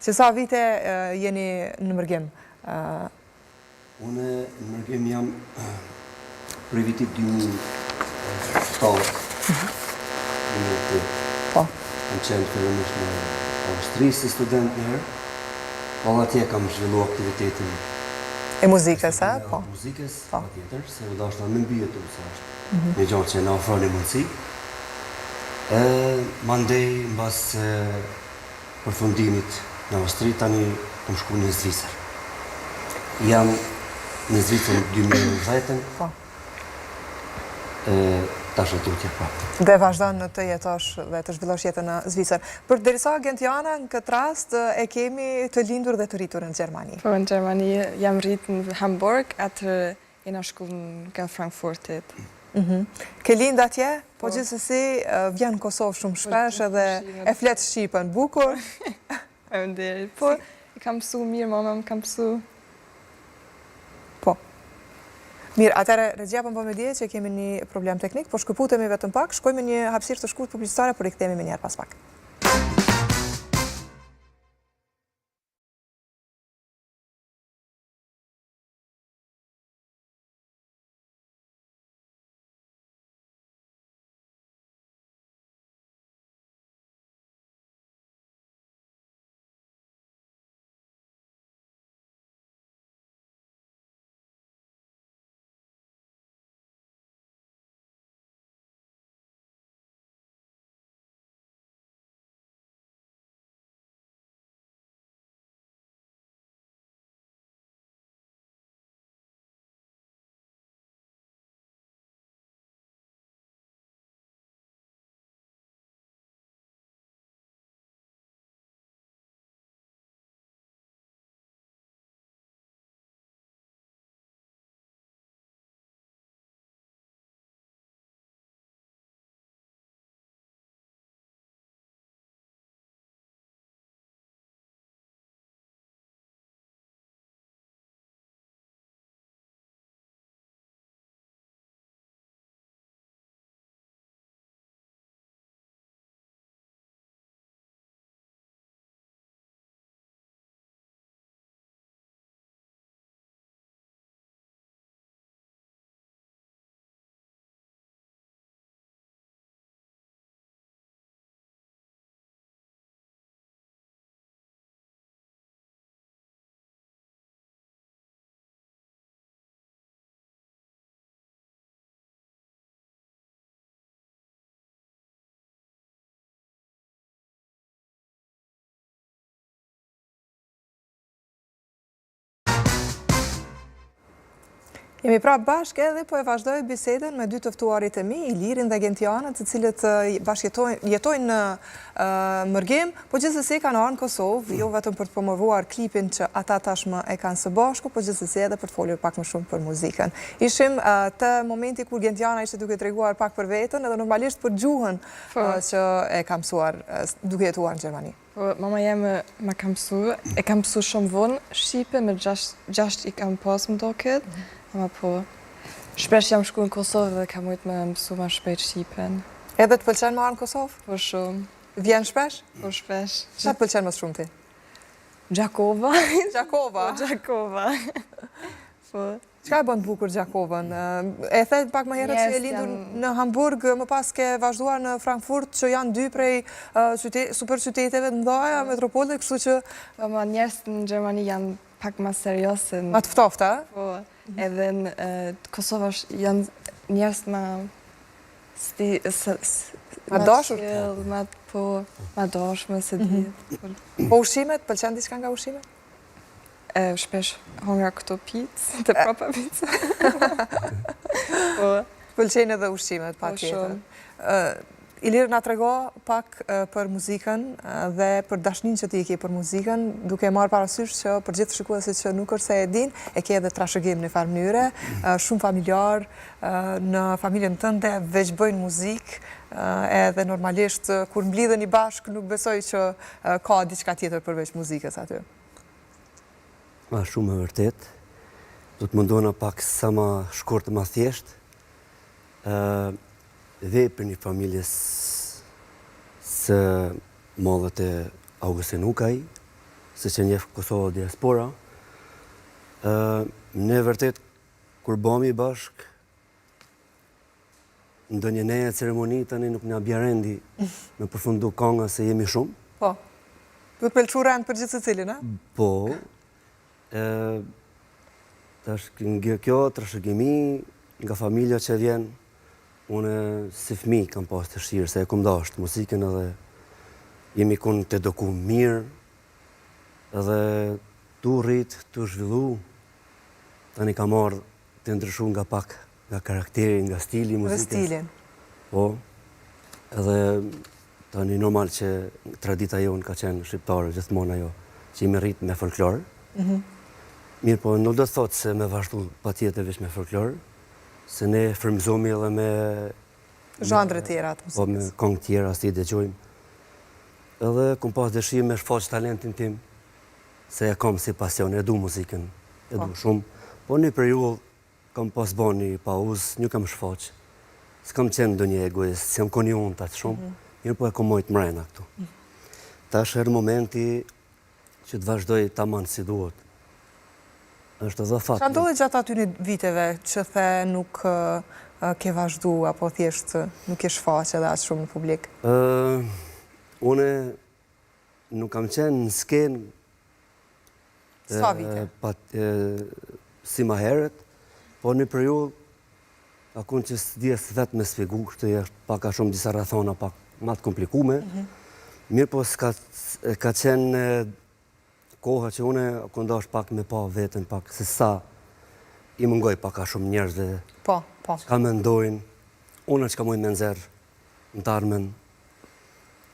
Që sa vite jeni në Mërgim? Unë në Mërgim jam për vitit 2007. Po. Kam qenë fillimisht në Austri si student njëherë. Valla atje kam zhvillu aktivitetin e muzikës, a? Po. Muzikës, atjetër, se u dashna me mbijetu, se është një gjallë që na ofroni mundësi. Mandej, në basë përfundimit në Austri, tani kom shku në Zvicër. Jam në Zvicër në 2010, tash e tutje pa. Dhe vazhdojnë të jetosh dhe të zhvillosh jetën në Zvicër. Për derisa Gentiana, në këtë rast, e kemi të lindur dhe të rritur në Gjermani. Po, në Gjermani jam rritë në Hamburg, atër e në shku nga Frankfurtit. Ke lind atje, po gjithsesi vjen në Kosovë shumë shpesh edhe e flet Shqipen, bukur. Po, e kam pësu mirë, mama më kam pësu. Po. Mirë, atëre, Regjia po me dje që kemi një problem teknik, po shkëputemi vetëm pak, shkojme një hapësirë të shkurt publicitare, por i kthehemi me njerë pas pak. Jemi prapë bashkë edhe po e vazhdoj bisedën me dy të ftuarit e mi, Ilirin dhe Gentianën, të cilët jetojnë në Mërgim, po gjithsesi kanë ardhur në Kosovë, jo vetëm për të promovuar klipin që ata tashmë e kanë së bashku, po gjithsesi edhe për të folur pak më shumë për muzikën. Ishim të momenti kur Gentiana ishte duke treguar pak për veten, edhe normalisht për gjuhën që e ka mësuar duke jetuar në Gjermani. Po, mama jeme ma ka mësu, e kam mësu shumë vonë Shqipe, me 6 i kam pas më doket. Ama po, shpesh jam shku në Kosovë dhe kam mujtë me mësu ma shpejt Shqipen. Edhe të pëlqen më arë në Kosovë? Po shumë. Vjen shpesh? Po shpesh. Qa të pëlqen më shumë ti? Gjakova. Gjakova? Po, Gjakova. Po. Qka e bënë bukur Gjakovën? E the pak më herët që e lindur në Hamburg, më pas ke vazhduar në Frankfurt, që janë dy prej super qyteteve të mdoja, metropole, kështu që... Po, ma njerës në Gjermani janë pak ma seriose. Ma të ftofta, a? Po, edhe në Kosovë janë njerës ma... Ma dashur? Ma dashme, se di. Po ushimet, pëlqen diçka nga ushimet? Shpesh honga këto pizë, të prapa pizë. Pëlqen edhe ushimet, pa tjetër. Ilir nga trego pak për muzikën dhe për dashnin që ti e ke për muzikën, duke marrë parasysh që për gjithë shikuesit që nuk është se e din, e ke edhe trashëgim në farë mënyre, shumë familjar, në familjen tënde veç bëjnë muzikë, edhe normalisht kur mblidhen i bashkë nuk besoj që ka diçka tjetër përveç muzikës aty. Ma shumë e vërtet, do të mundona pak sa ma shkurt ma thjesht, dhe për një familjes së mollët e Augustin Ukaj, se që njeh Kosova diaspora. Ne vërtet, kur bëmi bashk, ndonjë neje ceremoni tani nuk nga bjarendi me përfundu kanga se jemi shumë. Po. Duhet pëlqu rend për gjithë secilin, a? Po. Tash nga kjo trashëgimi nga familja që vjen, une si fëmijë kam pas të shirë, se e kom dashtë muzikën edhe jemi kun të doku mirë, edhe tu rrit, tu zhvillu, tani ka marrë të ndryshu nga pak, nga karakteri, nga stili muzikës. Dhe stilin. Po, edhe tani normal që tradita jonë ka qenë shqiptare, gjithmonë ajo, që jemi rrit me folklor. Mirë po, nuk do të thotë se me vazhdu pa tjetër veç me folklor, se ne frymëzohemi edhe me Zhandre tjera të po, me muzikës. këngë tjera, si dëgjojmë. Edhe kom pas dëshirë me shfaq talentin tim, se e kam si pasion, e du muzikën, e du shumë. Po një periull kam pas bo një pauzë, një kam shfaq. S'kam qenë do një egoist, s'jam koni unë të atë shumë, mirë po e kom mojtë mrena këtu. Tash herë momenti që të vazhdoj tamam si duhet. Është edhe fat. Qa ndodhe gjatë aty viteve që the nuk ke vazhdu, apo thjesht nuk e shfaq edhe atë shumë në publik? Une nuk kam qenë në skenë Sa vite? si ma heret, po një periull, akun që s'dies vetë me sfigu, këtë është pak a shumë disa rathona pak ma të komplikume, mirë po ka qenë koha që une akun dash pak me pa vetën, pak se sa i mungoj pak a shumë njerëz dhe Po, po. ka me ndojnë, une që ka mujnë me nëzërë në tarmen,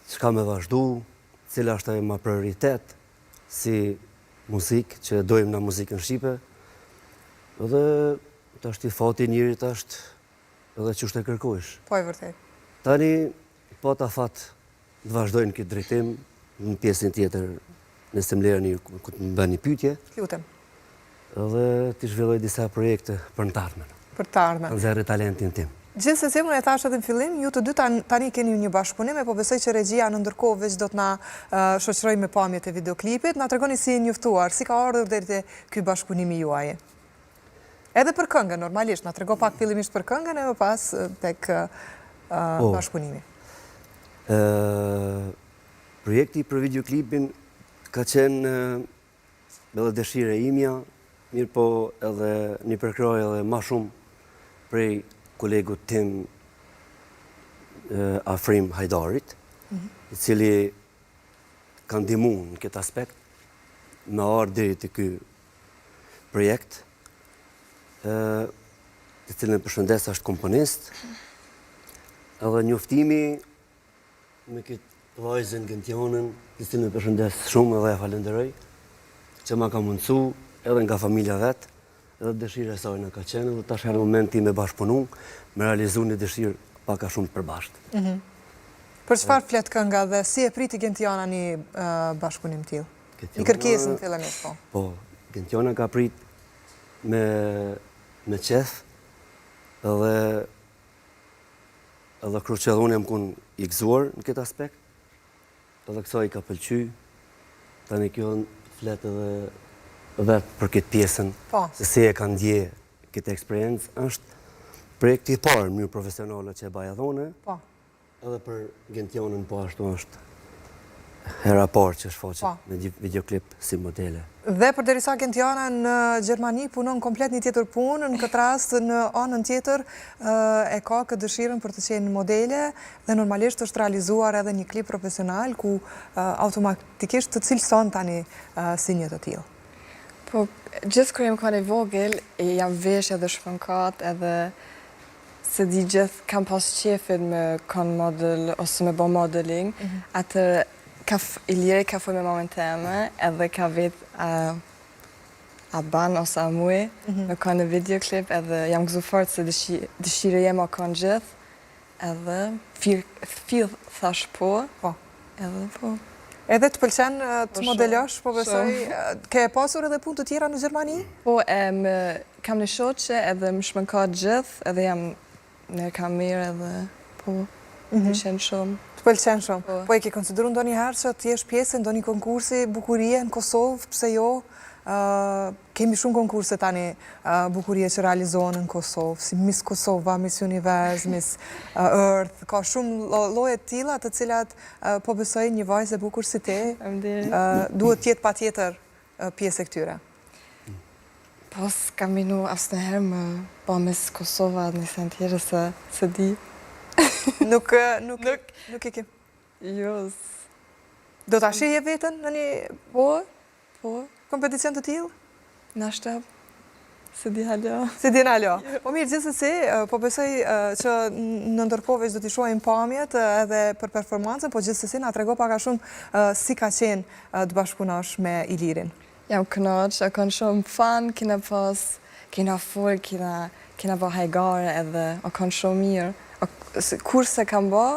që ka me vazhdu, cila është e ma prioritet, si muzikë, që dojmë në muzikën Shqipe, edhe të është i fati njërit është edhe që është e kërkojsh. Po e vërtet. Tani, po ta fatë të vazhdojnë këtë drejtim, në pjesën tjetër, nëse më lera një, këtë më bë një pytje, Lutem. edhe të zhvilloj disa projekte për në tarmen, Për të ardhmen. në zërë talentin tim. Gjithsesi, unë e thash edhe në fillim, ju të dy tani keni një bashkëpunim, po besoj që regjia në ndërkohë veç do të na shoqëroj me pamjet e videoklipit. Na tregoni si njoftuar, si ka ardhur deri te ky bashkëpunimi juaj. Edhe për këngën, normalisht, na trego pak fillimisht për këngën e më pas tek bashkëpunimi. Projekti për videoklipin ka qenë edhe dëshire imja, mirë po edhe një përkroj edhe ma shumë prej kolegut tim Afrim Hajdarit, i cili ka ndihmu në këtë aspekt, me ardhë deri të ky projekt, të cilën përshëndes është komponist, edhe njoftimi me këtë vajzën Gëntionën, të cilën përshëndes shumë edhe e falenderoj, që ma ka mundësu edhe nga familja vetë, edhe dëshirë e saj në ka qenë, dhe tash herë momenti me bashkëpunu, me realizu një dëshirë paka shumë të përbashkët. Për çfarë flet kënga dhe si e priti Gentiana një bashkëpunim tillë? Një kërkesë në fillimisht, po. Po, Gentiana ka prit me qef, edhe kruqell unë jam kun i gëzuar në këtë aspekt, edhe kësa i ka pëlqy, tani kjo flet edhe vetë për këtë pjesën, se si e ka ndje këtë eksperiencë, është projekti i parë mirë profesionale që e baja dhone, edhe për Gentionën po ashtu është hera parë që shfaqet me videoklip si modele. Dhe përderisa Gentiana në Gjermani punon komplet një tjetër punë, në këtë rast në anën tjetër e ka këtë dëshirën për të qenë modele dhe normalisht është realizuar edhe një klip profesional ku automatikisht të cilëson tani si një të tillë. Po, gjithë kërë jem kone vogël, jam vesh edhe shpënkat, edhe se di gjithë kam pas qefin me kon model, ose me bo modeling, atë Iliri ka foj me mamën teme, edhe ka vetë a ban ose a mui, me kon në videoklip, edhe jam gëzu fort se dëshire jem o kon gjithë, edhe fill thash po, edhe po. Edhe të pëlqen të modelosh, po besoj, ke pasur edhe punë të tjera në Gjermani? Po, kam në shoqe edhe më shmënkat gjithë, edhe jam në kam mirë edhe po. pëlqen shumë. Të pëlqen shumë. Po e ke konsideru ndonjëherë që të jesh pjesë ndonjë konkursi bukurie në Kosovë, pse jo? Kemi shumë konkurse tani bukurie që realizohen në Kosovë, si Miss Kosova, Miss Univers, Miss Earth, ka shumë lloje të tilla të cilat po besoj një vajzë e bukur si te duhet të jetë patjetër pjesë e këtyre. Po s'kam minu asnjëherë më po Miss Kosova në sen tjetër se di. Nuk e ke. Jo. Do ta shihje veten në një Po. kompeticion të tillë? Nashta, se di halja. Se di halja. Po mirë, gjithsesi, po besoj që në ndërkohë do t'i shohim pamjet edhe për performancën, po gjithsesi na trego pak a shumë si ka qenë të bashkëpunosh me Ilirin. Jam kënaq, e kanë shumë fan, kena full, kena bë hajgare edhe o kanë shumë mirë. Kurse kam bë,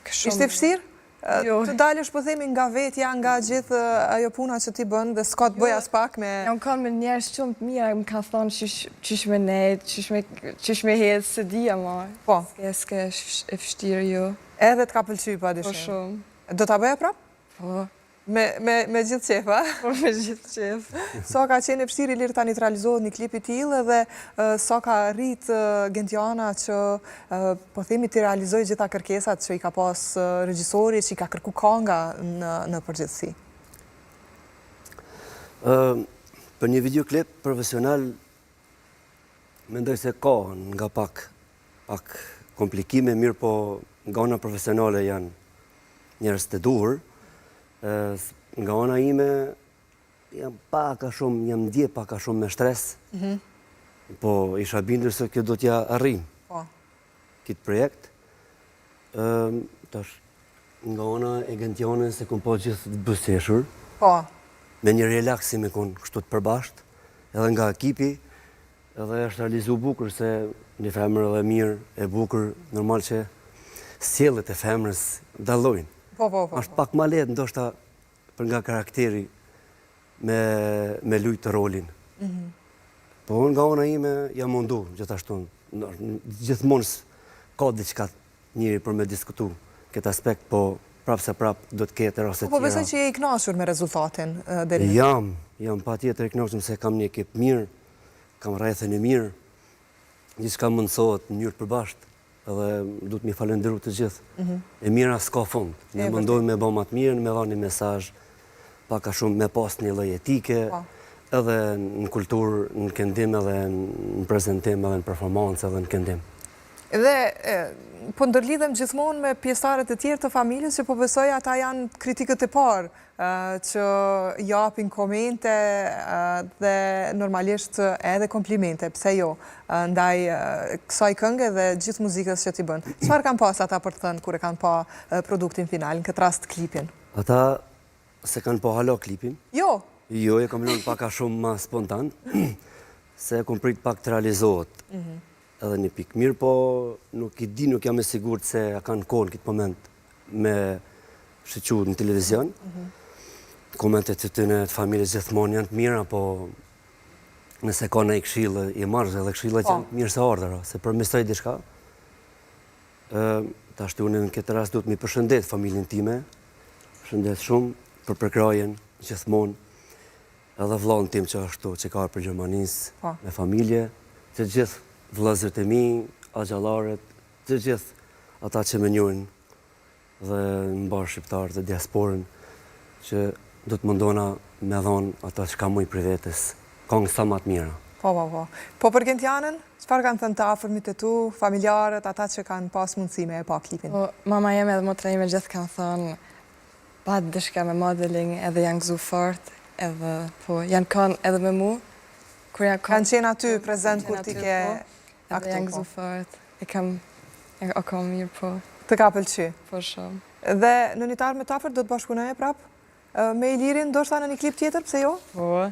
ishte vështirë? Të dalësh po themi nga vetja, nga gjithë ajo puna që ti bën dhe s'ka të bëj as pak me... Jam kanë me njerëz shumë të mirë, më kanë thonë qysh me nejt, qysh me hedhë, se di ama. Po. S'ke e vështirë jo. Edhe t'ka pëlqy pa dyshim. Po shumë. Do t'a bëja prap? Po. Me gjithë qef, a? Po, me gjithë qef. Sa ka qenë e vështirë Ilir tani të realizohet një klip i tillë edhe sa ka rritë Gentiana që po themi të realizoj gjitha kërkesat që i ka pas regjisori, që i ka kërku kanga në përgjithësi? Për një videoklip profesional mendoj se ka nga pak komplikime, mirë po nga ona profesionale janë njerëz të duhur. Nga ona ime jam ndje pak a shumë me shtres, po isha bindur se kjo do t'ja arrim këtë projekt. Nga ona e Gentianën se kom po gjithë të bëseshur, me një relaksi me kon kështu të përbasht, edhe nga ekipi, edhe është realizu bukur se një femër edhe mirë e bukur, normal që sjelljet e femrës dallojnë. Është pak ma letë ndoshta për nga karakteri me lujtë të rolin. Po nga ona ime jam mundu gjithashtu. Gjithmonë ka diçka njëri për me diskutu këtë aspekt, po prap se prap do të ketë raste tjera. Po besoj që je i kënaqur me rezultatin deri në? Jam patjetër i kënaqur se kam një ekip mirë, kam rrethën e mirë, gjithçka mundsohet në mënyrë të përbashkët. Edhe du të mi falenderu të gjithë. E mira s'ka fund. Ne mundohemi me bë më të mirën, me dhënë një mesazh pak a shumë me pas një lloj etike, edhe në kulturë, në këndim, edhe në prezantim, edhe në performancë, edhe në këndim. Dhe po ndërlidhem gjithmonë me pjesëtarët e tjerë të familjes që po besoj ata janë kritikët e parë që japin komente dhe normalisht edhe komplimente, pse jo, ndaj kësaj këngë dhe gjithë muzikës që t'i bën. Çfarë kanë pas ata për të thënë kur e kanë pa produktin final, në këtë rast klipin? Ata se kanë pa hala klipin? Jo, e kam lënë pak a shumë ma spontan, se kom prit pak të realizohet. Edhe një pikë mirë, po nuk jam e sigurt se a kanë kohën këtë moment me shëqu në televizion. Komentet të të familjes gjithmonë janë të mira, po nëse ka në i këshillë i marrë, edhe këshillët janë të mirë se ardhëra, se përmestoj diçka. Ta shtu unë në këtë rast du të mi përshëndet familjen time, përshëndet shumë për përkrajen gjithmonë, edhe vllahun tim që ashtu që ka për Gjermanisë, me familje, të gjithë vëllezërit e mi, agjallarët, të gjithë ata që më njohin dhe në barë shqiptarë dhe diasporën, që do të mundona me dhonë ata që ka mujë për vetës, kongë sa matë mira. Po për Gentianën, çfarë kanë thënë të afërmit e tu, familjarët, ata që kanë pas mundësi me e pa klipin? Mama jeme dhe motra ime gjithë kanë thënë, pa dëshka me modeling edhe janë gëzu fort, edhe po janë kanë edhe me mu. Kanë qenë aty prezent kur ti ke aktu? Edhe janë gëzu fort, e kam mirë po. Të ka pëlqy? Po shumë. Dhe në një tarë me tafër do të bashkunoje prap? Me Ilirin, do shta në një klip tjetër, pse jo? Po.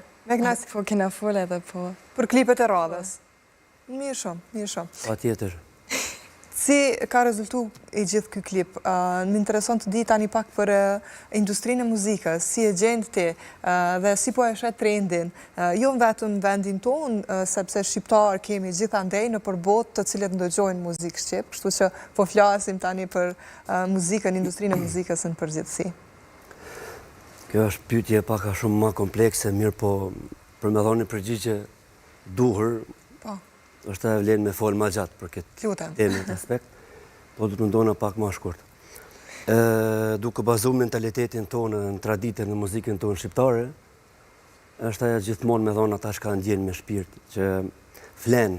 Po kena full edhe po. Për klipet e radhës? Mirë shumë. Pa tjetër. Si ka rezultu i gjithë ky klip? Më intereson të di tani pak për industrinë e muzikës, si e gjendë ti dhe si po e shet trendin, jo në vetëm vendin tonë, sepse shqiptar kemi gjithandej në përbot të cilët ndëgjojnë muzikë shqip, kështu që po flasim tani për muzikën, industrinë e muzikës në përgjithësi. Kjo është pyetje pak a shumë më komplekse, mirë po për me dhoni përgjigje duhur, është e vlen me folë ma gjatë për këtë temë të aspekt, po du të ndona pak ma shkurt. Duke bazu mentalitetin tonë në traditën në muzikën tonë shqiptare, është aja gjithmonë me dhona ata shka ndjenë me shpirt, që flenë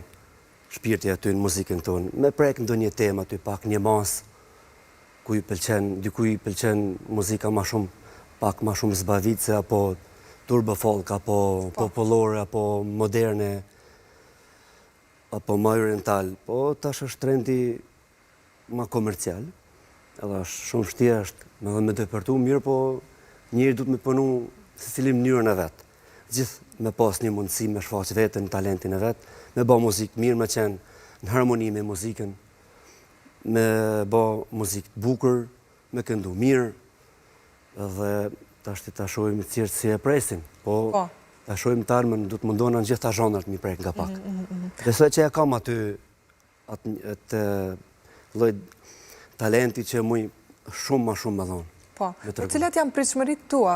shpirti aty në muzikën tonë, me prek ndo një temë aty pak një mas, ku i pëlqen, diku i pëlqen muzika ma shumë, pak ma shumë zbavice, apo turbo folk, apo popolore, apo moderne, apo ma oriental, po tash është trendi ma komercial, edhe është shumë vështirë është me depërtu mirë, po njëri du të me punu se cili mënyrën e vetë. Gjithë me pas një mundësi me shfaq vetën, talentin e vetë, me ba muzikë mirë, me qenë në harmoni me muzikën, me ba muzikë të bukur, me këndu mirë, edhe tash të shojmë cjertë si e presin, po ta shojmë të armën, du të mundona në gjithë të zhanërt mi prek nga pak. Besoj që ja kam aty atë lloj talenti që muj shumë ma shumë me dhonë. Po, për cilat janë pritshmërit tua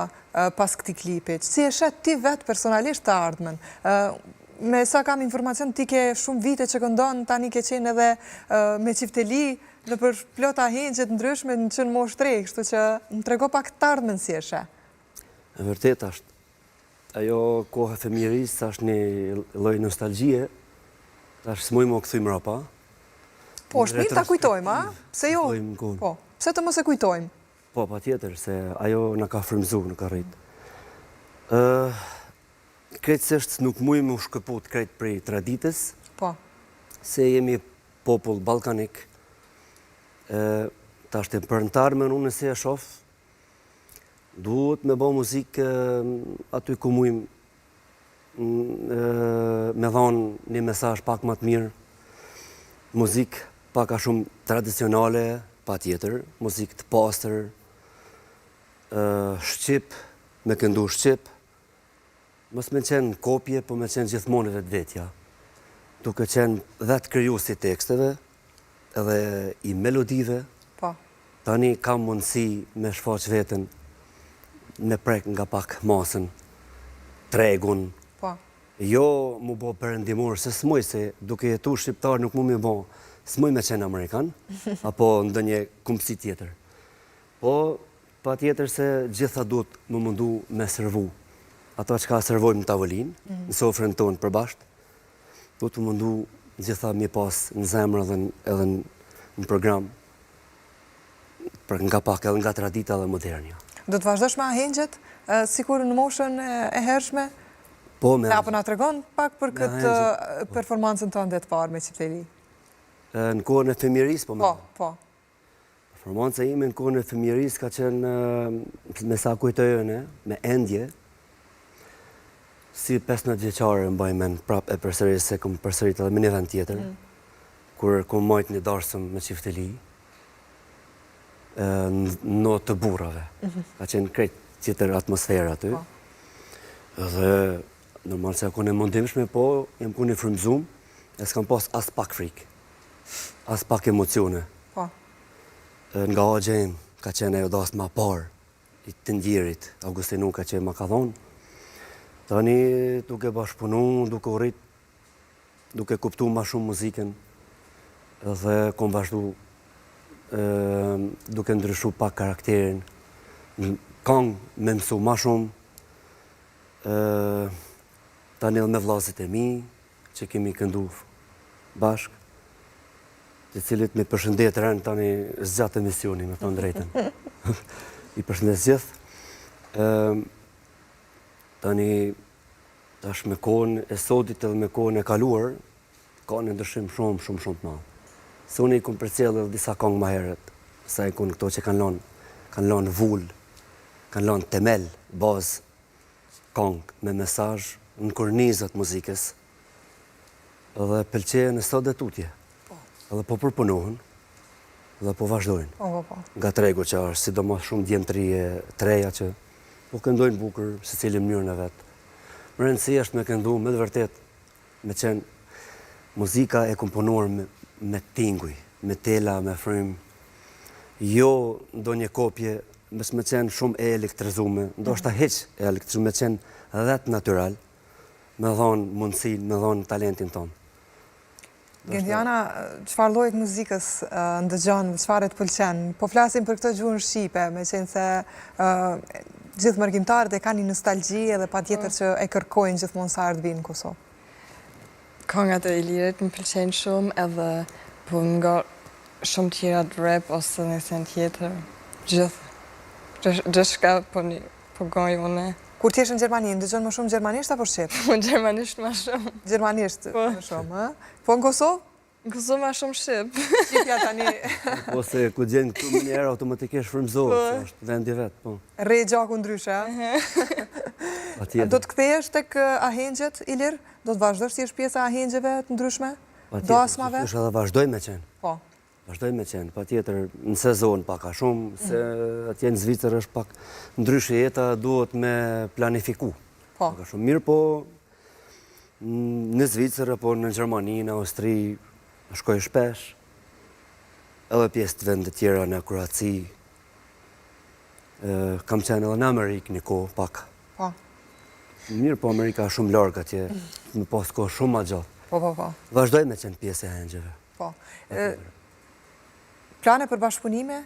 pas këtij klipi? Si e shet ti vetë personalisht të ardhmen? Me sa kam informacion, ti ke shumë vite që këndon, tani ke qenë edhe me qifteli në për plota hengjet ndryshme në qënë moshë tre, kështu që më trego pak të ardhmen si e shet. E vërtet është. Ajo kohë e fëmijërisë është një lloj nostalgjie, tash s'muj më këthy mrapa. Po, është mirë ta kujtojmë, a? Pse jo? Po, pse të mos e kujtojmë? Po, pa tjetër, se ajo në ka frymzu, në ka rritë. Krejtësisht nuk muj më shkëput krejt prej traditës, se jemi popull balkanik, tash të përëntarmen unë se e shofë, duhet me bo muzikë aty ku mujmë me dhonë një mesazh pak më të mirë, muzikë pak a shumë tradicionale, pa tjetër, muzikë të pastër, shqip, me këndu shqip, mos me qenë kopje, po me qenë gjithmonë vetë vetja, duke qenë dhe të krijuesi teksteve, edhe i melodive, tani kam mundësi me shfaq veten, me prek nga pak masën, tregun, jo mu bo përëndimur, se s'muj se duke jetu shqiptar nuk mu me bo, s'muj me qenë Amerikan, apo ndë një kumpsi tjetër. Po, pa tjetër se gjitha duhet më mundu me servu. Ato që ka servojmë në tavolinë, në sofrën tonë përbasht, duhet më mundu gjitha mi pas në zemrë edhe në program, për nga pak edhe nga tradita dhe modernja. Do të vazhdosh me ahengjet, sikur në moshën e hershme? Po, me... Apo na tregon pak për këtë performancën të ndet parë me qifteli? Në kohën e fëmijërisë, po me... Po. Performanca ime në kohën e fëmijërisë ka qenë, me sa kujtojën, me endje, si 15 vjeqare më bajmen prap e përsërit, se kom përsërit edhe me një vend tjetër, kur kom majt një darsëm me qifteli, në të burrave. Ka qenë krejt tjetër atmosfera aty. Dhe normal se ako në mundimshme, po jem ku një frymzum, e s'kam pas as pak frikë, as pak emocione. Nga agjem ka qenë ajo dastë ma parë, i të ndjerit, Augustinu ka qenë ma ka thonë. Tani duke bashkëpunu, duke u rrit, duke kuptu ma shumë muzikën, dhe kom vazhdu duke ndryshu pak karakterin, këngë me mësu ma shumë, tani edhe me vllazit e mi, që kemi këndu bashkë, të cilit me përshëndet rënë tani zgjatë emisioni, me thonë drejten. I përshëndet zgjith. Tani tash me kohën e sotit edhe me kohën e kaluar, ka një ndryshim shumë të madh. Se unë i kom përcjellë edhe disa këngë ma herët, sa i kun këto që kanë lanë vull, kanë lanë temel, bazë, këngë me mesazh në kornizat muzikës, edhe pëlqejë në sot dhe tutje, edhe po përpunohen, dhe po vazhdojnë. Po. Nga tregu që është, sidomos shumë djemëtrije treja që po këndojnë bukur se cilin mënyrën e vetë. Më rëndësi është me këndu me të vërtet, me qenë muzika e komponuar me tinguj, me tela, me frym, jo ndo një kopje, mes me qenë shumë e elektrizume, ndo është ta heq e elektrizume, me qenë dhe të natural, me dhonë mundësin, me dhonë talentin tonë. Gendiana, qëfar lojët muzikës ndëgjon, qëfar e të pëlqen? Po flasim për këtë gjuhën Shqipe, me qenë se gjithë mërgjimtarët e ka një nostalgji edhe pa tjetër që e kërkojnë gjithmonë sa ardhë vinë në Kosovë. Këngat e Ilirit më pëlqejnë shumë edhe po nga shumë tjera rap ose në sen tjetër. Gjithë shka po goj une. Kur t'jesh në Gjermani, ndëgjon më shumë gjermanisht apo shqip? Po gjermanisht më shumë. Gjermanisht më shumë, ha? Po në Kosovë? Në Kosovë më shumë shqip. Shqipja tani... Ose ku gjenë këtu më njerë automatikisht frymëzohet, që është vendi vetë, po. Rej gjaku ndryshe, ha? Do të kthejesh tek ahengjet, Ilir? Do të vazhdosh si është pjesa ahengjeve të ndryshme? Do asmave? Është edhe vazhdoj me qenë. Po. Vazhdoj me qenë, pa tjetër në sezon paka shumë, se atje në Zvicër është pak ndryshe jeta duhet me planifiku. Po. Paka shumë mirë, po në Zvicër, po në Gjermani, në Austri, shkoj shpesh, edhe pjesë të vendet tjera në Kroaci, kam qenë edhe në Amerikë një kohë, pak. Po. Mirë, po Amerika shumë largë atje, me pas kohë shumë ma gjatë. Po. Vazhdoj me qenë pjesë e hengjeve. Po. Plane për bashkëpunime?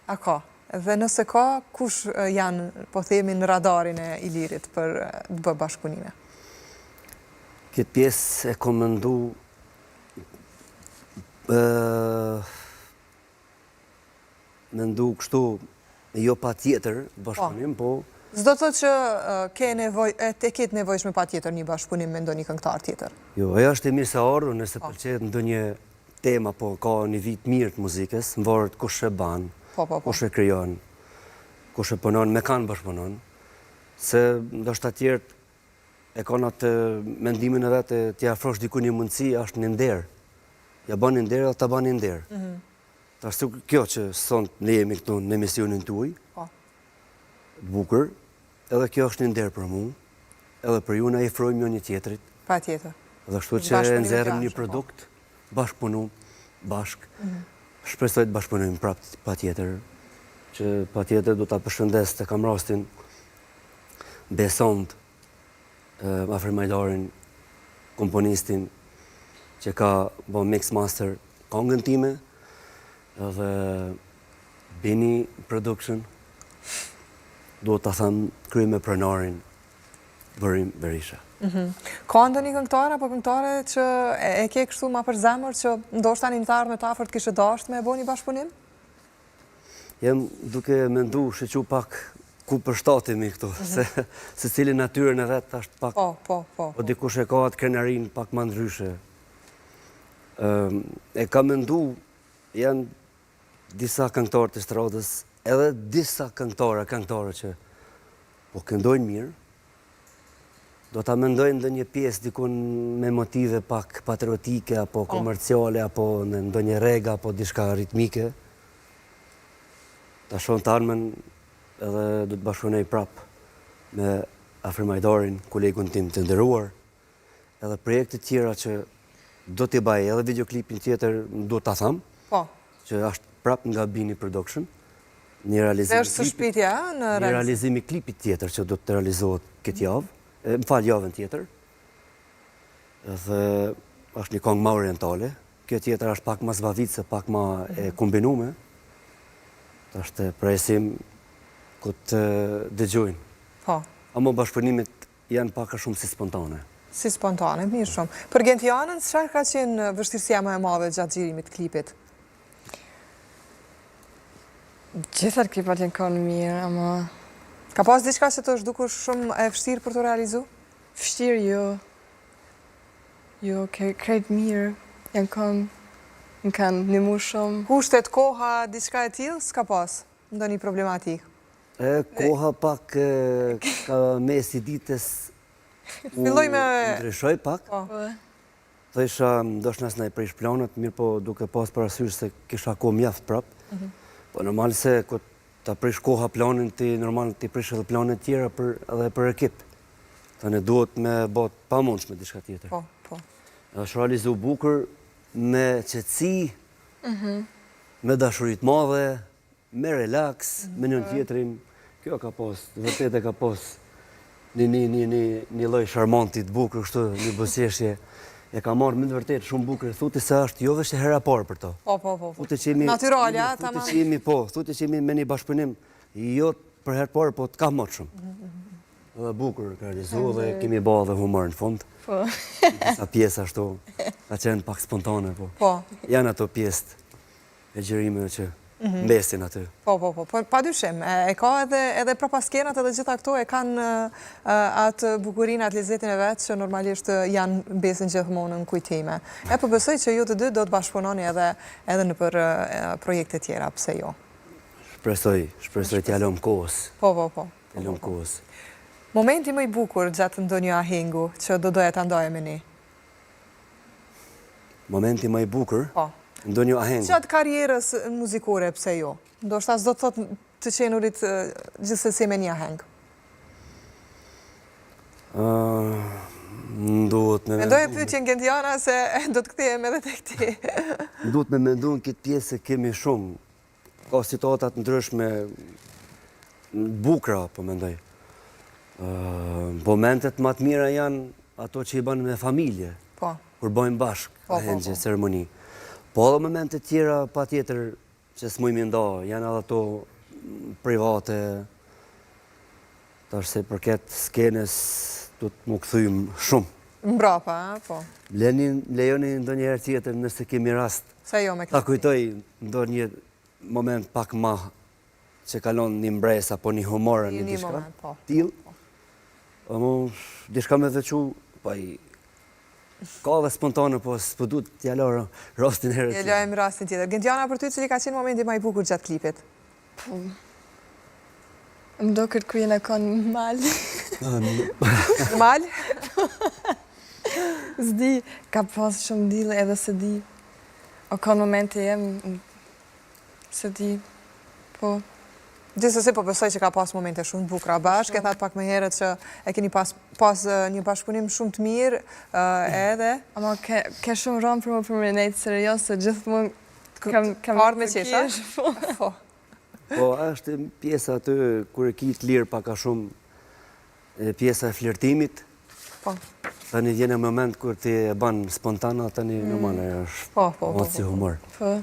A ka? Dhe nëse ka, kush janë, po themi, në radarin e Ilirit për të bërë bashkëpunime? Këtë pjesë e kom mendu kështu, jo pa tjetër bashkëpunim, po... Zdo të thotë që te ketë nevojshme pa tjetër një bashkëpunim me ndonjë këngëtar tjetër? Jo, ajo është e mirë se ardhur, nëse pëlqet ndonjë tema, po ka një vit mirë të muzikës, më varet kush e ban, kush e krijon, kush e punon, me kanë bashkëpunon, se ndoshta tjerët e kanë atë mendimin e vetë t'ia afrosh diku një mundësi, është një nder. Ja bën një nder dhe ta bën një nder. Ashtu kjo që sot ne jemi këtu në emisionin tuaj, bukur, edhe kjo është një nder për mua, edhe për ju na i ofrojmë jo një tjetrit. Pa tjetër. Dhe kështu që nxjerrim një produkt, bashkëpunu, shpresoj të bashkëpunojmë prapë pa tjetër, që pa tjetër do të përshëndes të kam rastin Besond, Afri Majdarin, komponistin, që ka bo mix master kongën time, edhe Bini Production, do të thëmë kry me pronarin Bërim Berisha. Ka ndonjë këngëtar apo këngëtare që e ke kështu ma për zemër që ndoshta një të ardhme të afërt kishe dashur me e bo një bashkëpunim? Jem duke mendu shequ pak ku përshtatemi këtu, se cili natyrën e vetë është pak... Po. O dikush e ka atë krenarin pak ma ndryshe. E ka mendu, janë disa këngëtarë të stradës, edhe disa këngëtare që po këndojnë mirë, do të mendojnë ndë një pjesë dikun me motive pak patriotike, apo komerciale, apo në ndonjë rega, apo dishka ritmike. Ta shonë të armen edhe du të bashkëpunej prapë me Afri Majdarin, kolegun tim të nderuar, edhe projekte tjera që do t'i baj, edhe videoklipin tjetër do t'a thamë, që është prapë nga Bini Production, një realizimi klipit tjetër që do të realizohet këtë javë, më falë javën tjetër, dhe është një kongë ma orientale, kjo tjetër është pak ma zvavice, pak ma e kombinume, të është presim këtë dëgjojnë. Po. Amo bashkëpunimit janë paka shumë si spontane. Si spontane, mirë shumë. Për Gentianën, çfarë ka qenë vështirësia më e madhe gjatë xhirimit të klipit? Gjithat klipat janë kanë mirë, ama... Ka pas diçka që të është dukur shumë e vështirë për të realizu? Vështirë, jo. Jo, krejt mirë, janë kanë një mu shumë. Kushtet, koha, diçka e tillë, s'ka pas? Ndonjë problematikë? Koha pak ka mesi ditës u ndryshoj pak. Dhe isha ndoshta s'na i prish planët, mirë po duke pas parasysh se kisha kohë mjaft prapë. Po normal se kur ta prish koha planin ti normal ti prish edhe planet tjera edhe për ekip. Tani duhet me bot pa mundshme diçka tjetër. Po. Është realizu bukur me qetësi, me dashuri të madhe, me relaks, me njën tjetrin. Kjo ka pas, vërtet e ka pas një lloj sharmanti të bukur kështu, një buzëqeshje. E ka marrë me të vërtet shumë bukur. Thuti se është jo vetëm hera parë për to. Po. Natyral, ja, tamam. Thuti që jemi me një bashkëpunim jo për herë parë, po të ka më shumë. Dhe bukur ka realizu dhe kemi bërë dhe humor në fund. Po. Disa pjesë ashtu, ka qenë pak spontane, po. Po. Janë ato pjesë e gjërimeve që mbesin aty. Po, pa dyshim. E ka edhe prapaskenat edhe gjitha këto e kanë atë bukurinë, atë lezetin e vetë që normalisht janë besin gjithmonë në kujtime. E po besoj që ju të dy do të bashkëpunoni edhe në për projekte tjera, pse jo? Shpresoj t'jalom kohës. Po. T'jalom kohës. Momenti më i bukur gjatë ndonjë ahengu që do doja ta ndaje me ne? Momenti më i bukur? Po. Ndonjë ahengu? Gjatë karierës muzikore, pse jo? Ndoshta s'do të thotë të qenurit gjithsesi me një aheng. Duhet me... Mendoj e pyetjen Gendiana se do të kthehem edhe tek ti. Duhet me mendu në këtë pjesë se kemi shumë. Ka situatat ndryshme bukra, po mendoj. Momentet më të mira janë ato që i banë me familje. Po. Kur bëjmë bashkë ahengje, ceremoni. Po edhe momentet tjera pa tjetër që s'mujmë nda, janë edhe ato private, tash se përket skenes du të më këthymë shumë. Mbrapa, po. Lejoni ndonjëherë tjetër nëse kemi rast. Se jo me Ta këtë. kujtoj ndonjë moment pak ma që kalon një mbres apo një humorë në Një diçka. moment, po. Tilë. Diçka me veçu, pa i... Ka dhe spontane, po s'po du t'jallo rastin herë E lojmë rastin tjetër. Gendiana, për ty cili ka qenë momenti më i bukur gjatë klipit? Më do këtë ku jena kanë malë. Mal? S'di, ka pas shumë dile edhe se di. O kanë momente jem, se di, po. Gjithsesi po besoj që ka pas momente shumë të bukura bashkë, e thatë pak më herët që e keni pas një bashkëpunim shumë të mirë edhe. Ama ke shumë rëmë për më përmenejtë serios, se gjithmonë kam ardhë me qesha? Po. Po, është pjesa aty, kur e ki të lirë paka shumë pjesa e flirtimit. Po. Tani vjen në moment kur ti e banë spontana, tani normal është mos si humor. Po.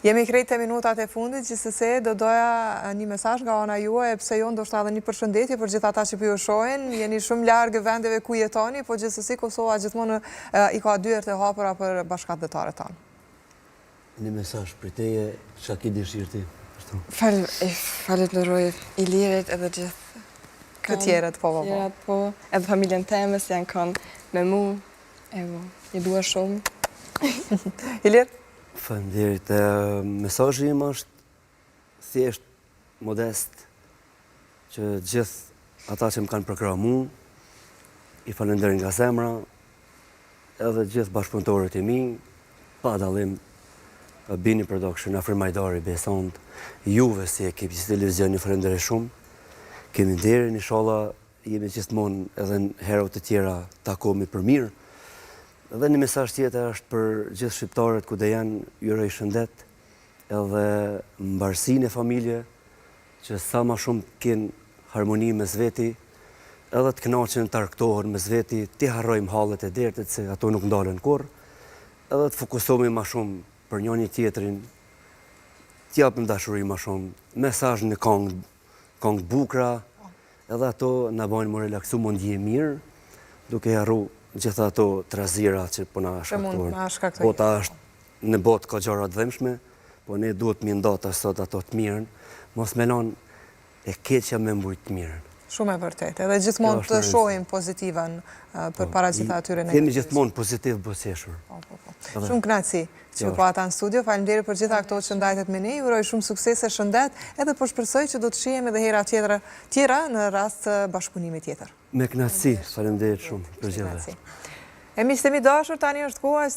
Jemi krejt të minutat e fundit, gjithsesi do doja një mesazh nga ana juaj, pse jo ndoshta edhe një përshëndetje për gjithë ata që po ju shohin. Jeni shumë larg vendeve ku jetoni, po gjithsesi Kosova gjithmonë i ka dyert e hapura për bashkëdhetarët tanë. Një mesazh për teje, çka ke dëshirë ti? Falenderoj Ilirit edhe gjithë. Të tjerët, po. Edhe familjen teme, se janë kanë me mu. Evo, i dua shumë. Ilir? Faleminderit. Mesazhi im është thjesht modest, që gjithë ata që më kanë përkrahur mua, i falenderoj nga zemra, edhe gjithë bashkëpunëtorët e mi, pa dallim, Bini Production, Afri Majdari, Besont, juve si ekip që televizion, ju falenderoj shumë. Kemi nderin, inshallah, jemi gjithmonë edhe në herët të tjera takohemi për mirë. Edhe një mesazh tjetër është për gjithë shqiptarët ku dhe janë, ju uroj shëndet, edhe mbarësinë e familje, që sa ma shumë të kenë harmoni mes veti, edhe të kënaqen të argëtohen mes veti, ti harrojmë hallet e dertit se ato nuk ndalen kurrë, edhe të fokusohemi ma shumë për njëri tjetrin, t'japim dashuri ma shumë, mesazh në këngë bukra, edhe ato na bajnë më relaksu, më ndje mirë, duke harru gjitha ato trazira që po na shkaktojnë. Bota është në botë ka gjëra të dhëmshme, po ne duhet mi ndata sot ato të mirën, mos me lënë e keqja me mbujt të mirën. Shumë e vërtetë, edhe gjithmonë të shohim pozitiven për para gjitha atyre negative. Kemi gjithmonë pozitiv buzëqeshur. Shumë kënaqësi që po ata në studio. Faleminderit për gjitha këto që ndajtet me ne. Ju uroj shumë sukses e shëndet, edhe po shpresoj që do të shihemi edhe hera tjera në rast të bashkëpunimit tjetër. Me kënaqësi, faleminderit shumë për gjithë. E miqtë e mi dashur, tani është koha